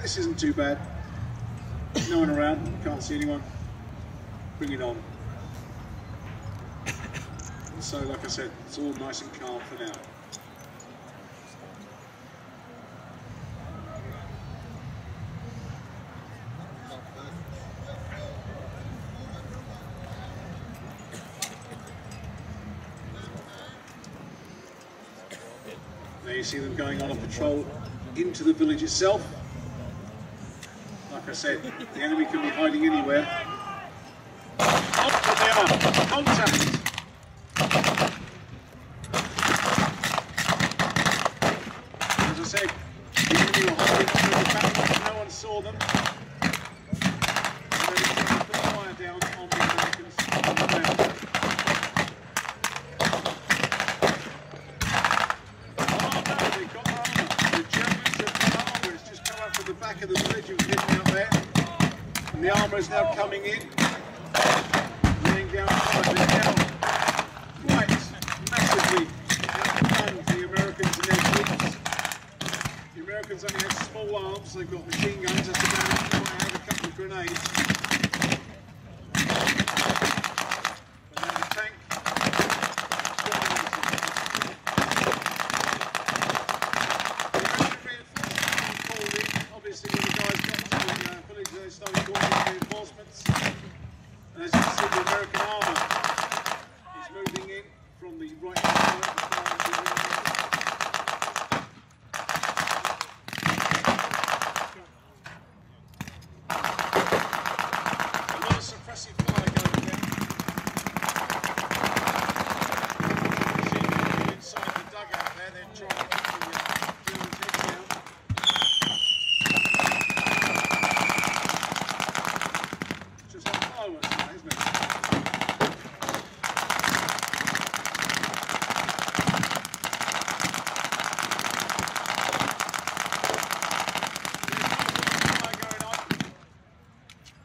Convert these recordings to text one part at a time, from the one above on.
this isn't too bad. No one around, can't see anyone. Bring it on. So, like I said, it's all nice and calm for now. There you see them going on a patrol into the village itself. Like I said, the enemy can be hiding anywhere. Oh, but they are. Contact! As I said, the enemy were hiding under the back, no one saw them. And they put the fire down on the Americans on the ground. The back of the village and hidden out there, and the armour is now coming in, laying down fire. They're now quite massively outgunned the Americans and their troops. The Americans only have small arms, they've got machine guns, that's about it. They might have a couple of grenades. But now the tank obviously when the guys got to the village they started calling in reinforcements, and as you can see the American armour is moving in from the right hand side. A lot of suppressive fire going there. You see people inside the dugout there, they're trying to keep the Germans heads down.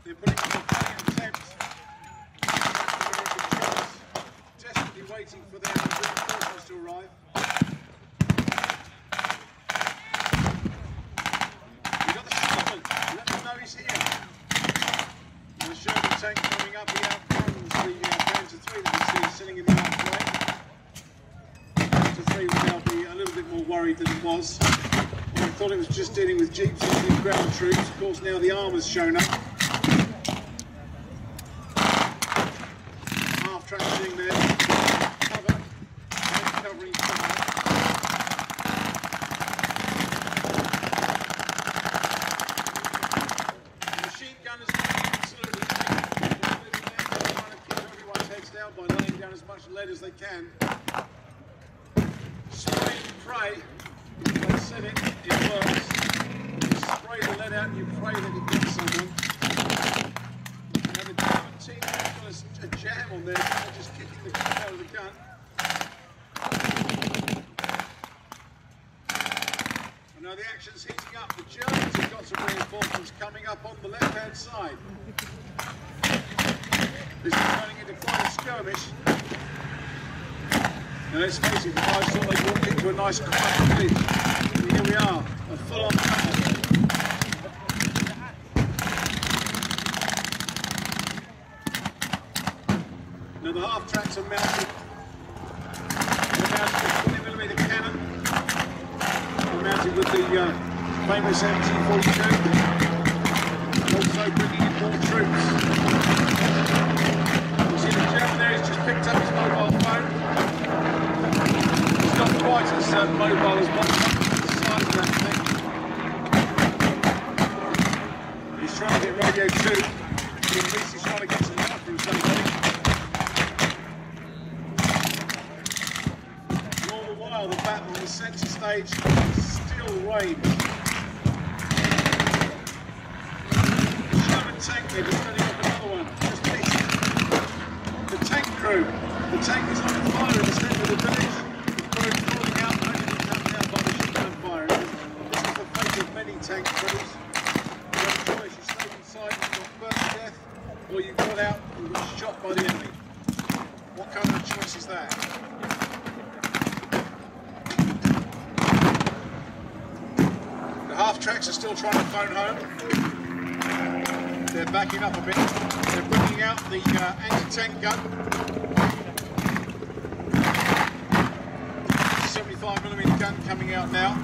They're putting on a valiant attempt, desperately waiting for their reinforcements to arrive. We've got the Sherman, let them know he's here. And the Sherman tank coming up, he outruns the Panzer III that we see sitting in the archway. Panzer III will now be a little bit more worried than it was. I thought it was just dealing with jeeps and ground troops. Of course now the armour's shown up. Sitting there, cover, covering fire. The machine gunners are absolutely trying to keep everyone's heads down by laying down as much lead as they can. Spray and pray. I said it works. You spray the lead out and you pray that it gets someone. Now the German team has got a jam on there, they're just kicking the crap out of the gun. And now the action's heating up. The Germans have got some reinforcements coming up on the left-hand side. This is turning into quite a skirmish. Now let's face it, the guys thought they'd walk into a nice quiet village. And here we are, a full-on battle. Now the half-tracks are mounted. They're mounted with 20mm cannon. They're mounted with the famous MT-42. Also bringing in more troops. You see the German there has just picked up his mobile phone. He's not quite as mobile as one the size of that thing. He's trying to get radio too. At least he's trying to get some help from somebody. The battle on the centre stage still rains. The Sherman tank there just setting up another one, just missed. The tank crew. The tank is on fire in the centre of the village. The crew is falling out, only being taken out by the shotgun fire. This is the fate of many tank crews. You have a choice, you stay inside and you've got burnt to death, or you got out and got shot by the enemy. What kind of choice is that? half tracks are still trying to phone home. They're backing up a bit. They're bringing out the anti-tank gun. 75mm gun coming out now.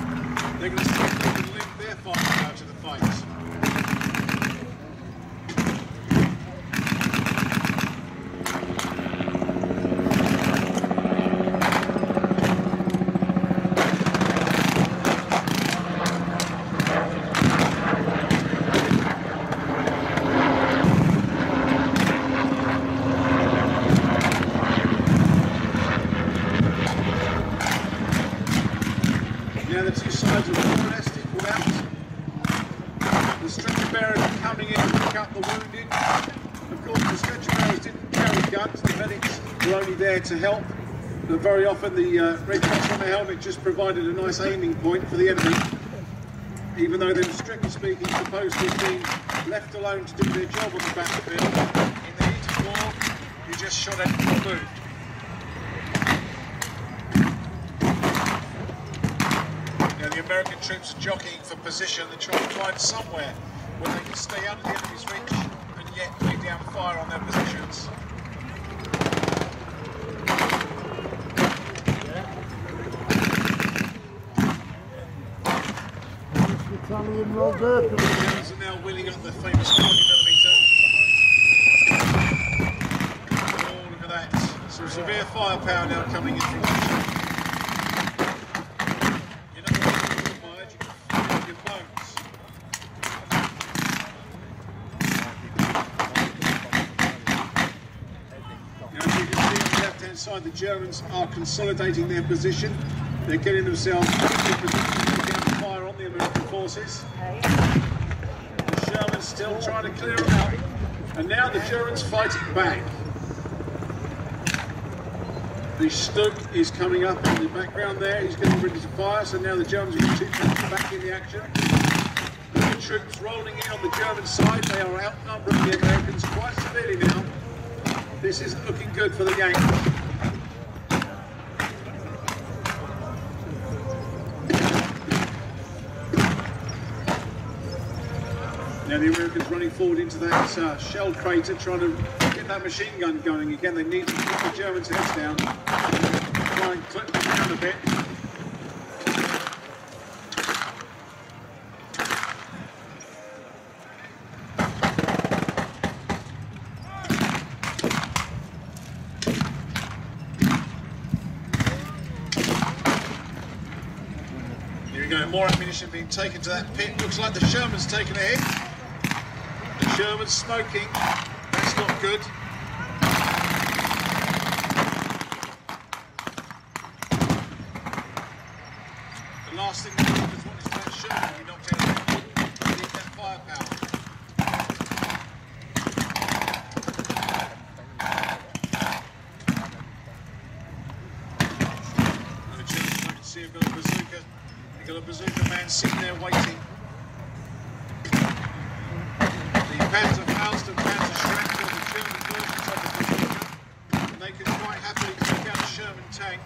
They're going to see if they can link their firepower to the fight. Now the two sides of the forest equal out. The stretcher bearers are coming in to pick up the wounded. Of course, the stretcher bearers didn't carry guns. The medics were only there to help. But very often the red cross on the helmet just provided a nice aiming point for the enemy. Even though they were, strictly speaking, supposed to have been left alone to do their job on the battlefield. In the heat of war, you just shot at the move. The American troops are jockeying for position. They're trying to find somewhere where they can stay out of the enemy's reach and yet lay down fire on their positions. The Germans are now wheeling up the famous 90mm. Oh, look at that. Some severe firepower now coming in from Russia. Side, the Germans are consolidating their position. They're getting themselves into a position to lay down fire on the American forces. The Sherman's still trying to clear them out. And now the Germans fighting back. The Stuck is coming up in the background there. He's getting ready to fire. So now the Germans are going to back in the action. The troops rolling in on the German side. They are outnumbering the Americans quite severely now. This isn't looking good for the Yankees. Now the Americans running forward into that shell crater, trying to get that machine gun going again. They need to keep the Germans' heads down. Try and clip them down a bit. Here we go, more ammunition being taken to that pit. Looks like the Sherman's taken a hit. Germans smoking, that's not good. The last thing we need is what is that Sherman we knocked out. We need that firepower. The Germans, I can see, have got a bazooka. They've got a bazooka man sitting there waiting. Panzerfaust and Panzerschreck are the German versions of the bazooka, and they can quite happily take out a Sherman tank.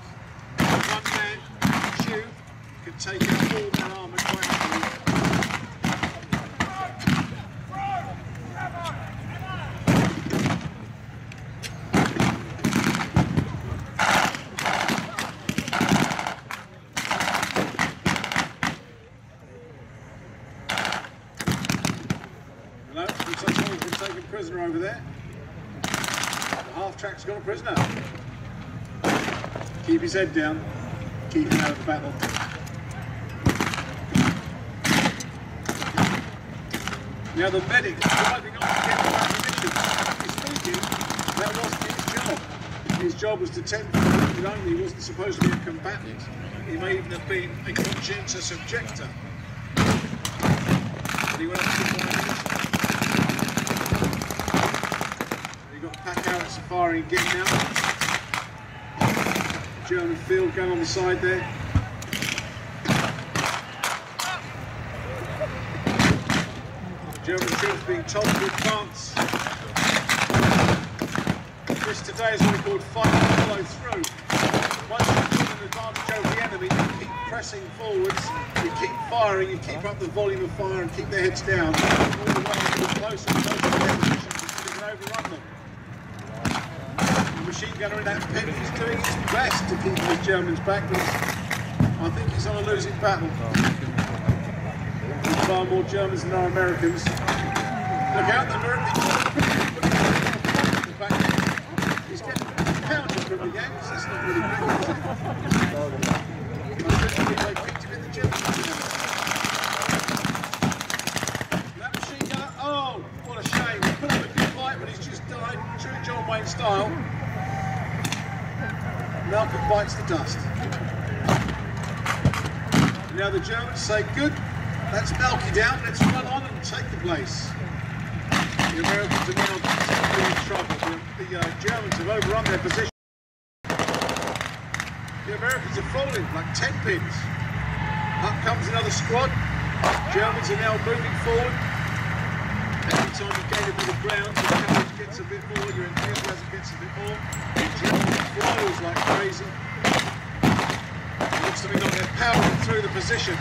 One man tube can take out all their armour quite happily. Taken prisoner over there. The half track's got a prisoner. Keep his head down. Keep him out of the battle. Now the medic driving off to get the ammunition. He's thinking that wasn't his job. His job was to tend to the wounded only. He wasn't supposed to be a combatant. He may even have been a conscientious objector. But he went off to get more ammunition. Got pack out safari again now. German field gun on the side there. German troops being told to advance. This today is what we call fight and follow through. Once you've got an advantage over the enemy, keep pressing forwards, you keep firing, you keep up the volume of fire and keep their heads down, all the way closer and closer to their positions until you can overrun them. The machine gunner in that pit is doing his best to keep the Germans back, but I think he's on a losing battle. There's far more Germans than there are Americans. Look out, the Americans. He's getting pounded from the Yanks. That's not really good, is it? They picked him in the gym. That machine gunner, oh, what a shame. He put up a good fight, but he's just died, true John Wayne style. Malcolm bites the dust. Now the Germans say, good, that's Malky down, let's run on and take the place. The Americans are now particularly in trouble. The Germans have overrun their position. The Americans are falling like 10 pins. Up comes another squad. Germans are now moving forward. Every time you gain a bit of ground, your courage gets a bit more, your enthusiasm gets a bit more. The Germans flows like crazy. It looks to me like they're powering through the position.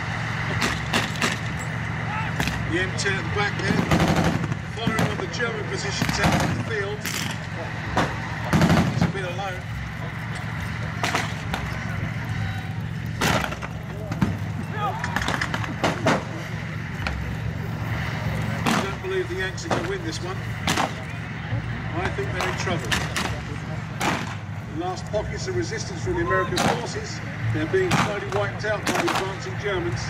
The M10 at the back there, firing on the German positions out of the field. He's a bit alone. I don't believe the Yanks are going to win this one. I think they're in trouble. The last pockets of resistance from the American forces, they're being slowly wiped out by the advancing Germans.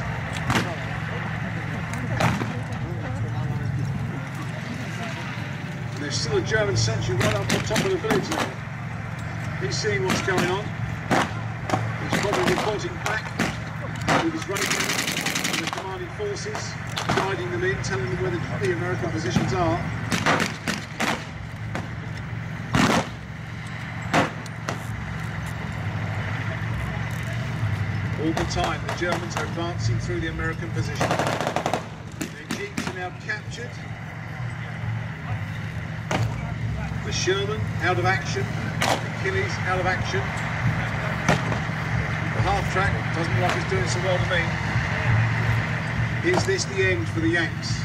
There's still a German sentry right up on top of the village now. He's seeing what's going on. He's probably reporting back with his radio and the commanding forces, guiding them in, telling them where the American positions are. All the time, the Germans are advancing through the American position. Their jeeps are now captured. The Sherman out of action, the Achilles out of action. The half-track doesn't look like it's doing so well to me. Is this the end for the Yanks?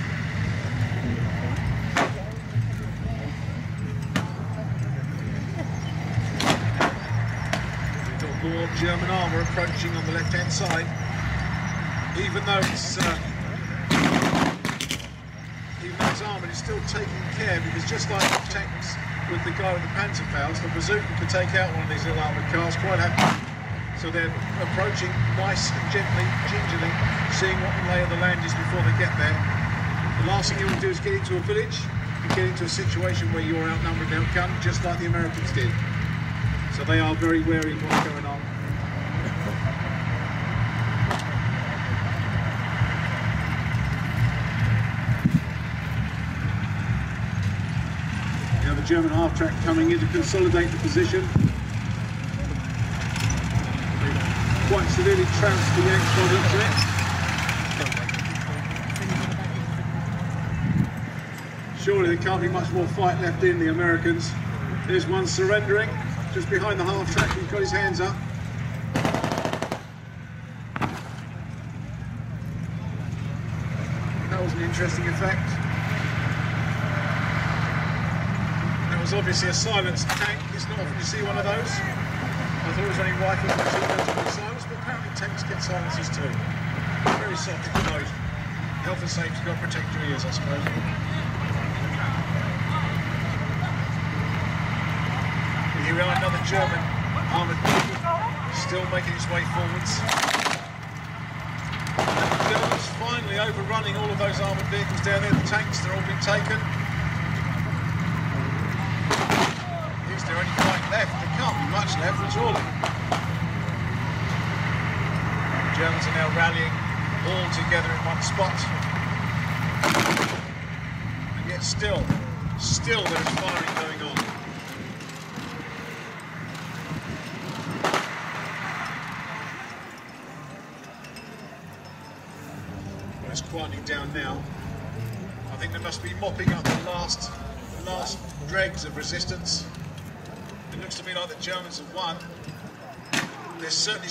We've got more German armour approaching on the left-hand side. Even though it's armoured, it's still taking care, because just like the tanks with the guy with the Panzerfaust, the bazooka could take out one of these little armoured cars quite happily. So they're approaching nice and gently, gingerly, seeing what the lay of the land is before they get there. The last thing you want to do is get into a village and get into a situation where you're outnumbered and outgunned, just like the Americans did. So they are very wary of what's going on. The German half-track coming in to consolidate the position. They've quite severely trounced the Yanks by the looks of it. Surely there can't be much more fight left in the Americans. There's one surrendering just behind the half-track. He's got his hands up. That was an interesting effect. Was obviously a silenced tank. It's not often you see one of those. I thought it was only rifles and machine guns that were silenced, but apparently tanks get silences too. Very soft to close. Health and safety, got to protect your ears, I suppose. Here we are, another German armoured vehicle, still making its way forwards. And the Germans finally overrunning all of those armoured vehicles down there. The tanks, they're all been taken. Is there any fight left? There can't be much left, surely. The Germans are now rallying all together in one spot. And yet still there is firing going on. Well, it's quieting down now. I think they must be mopping up the last dregs of resistance. It looks to me like the Germans have won. There's certainly